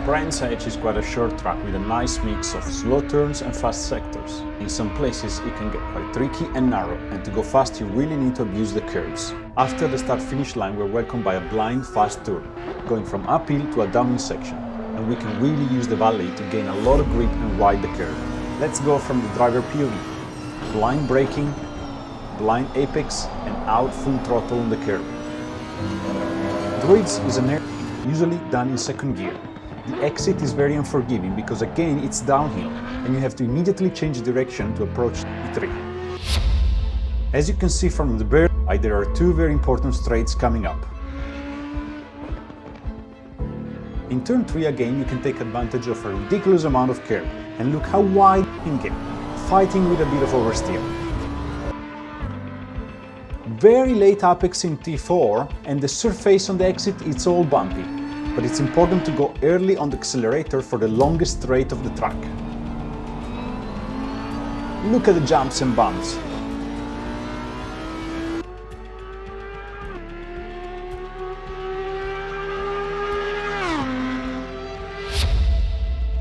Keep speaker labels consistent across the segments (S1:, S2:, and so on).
S1: Brands Hatch is quite a short track with a nice mix of slow turns and fast sectors. In some places it can get quite tricky and narrow, and to go fast you really need to abuse the curves. After the start-finish line we're welcomed by a blind fast turn, going from uphill to a downhill section, and we can really use the valley to gain a lot of grip and ride the curve. Let's go from the driver POV. Blind braking, blind apex, and out full throttle on the curve. Druids is an air usually done in second gear. The exit is very unforgiving because again it's downhill and you have to immediately change direction to approach GT3. As you can see from the bird eye, there are two very important straights coming up. In turn 3 again you can take advantage of a ridiculous amount of curve, and look how wide you can get, fighting with a bit of oversteer. Very late apex in T4, and the surface on the exit it's all bumpy, but it's important to go early on the accelerator for the longest straight of the track. Look at the jumps and bumps.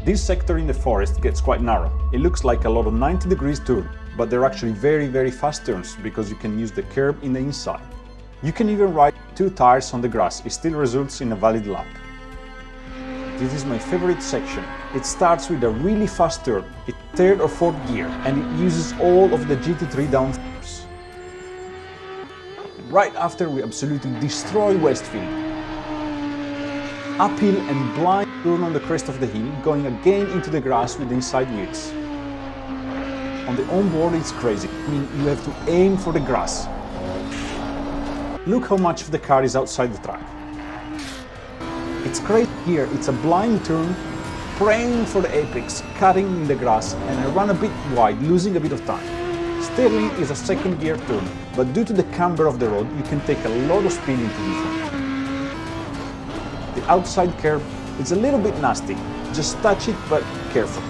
S1: This sector in the forest gets quite narrow. It looks like a lot of 90 degrees turn, but they're actually very fast turns because you can use the curb in the inside. You can even ride 2 tires on the grass, it still results in a valid lap. This is my favorite section. It starts with a really fast turn, it's 3rd or 4th gear, and it uses all of the GT3 downforce. Right after we absolutely destroy Westfield. Uphill and blind turn on the crest of the hill, going again into the grass with the inside wheels. On the onboard it's crazy, I mean you have to aim for the grass. Look how much of the car is outside the track. It's crazy here, it's a blind turn, praying for the apex, cutting in the grass, and I run a bit wide, losing a bit of time. Steering is a 2nd gear turn, but due to the camber of the road you can take a lot of spin into this one. The outside curve is a little bit nasty, just touch it but careful.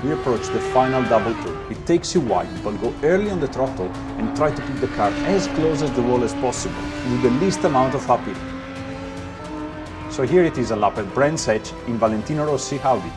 S1: We approach the final double turn. It takes you wide, but go early on the throttle and try to keep the car as close as the wall as possible, with the least amount of uphill. So here it is, a lap at Brands Hatch in Valentino Rossi Audi.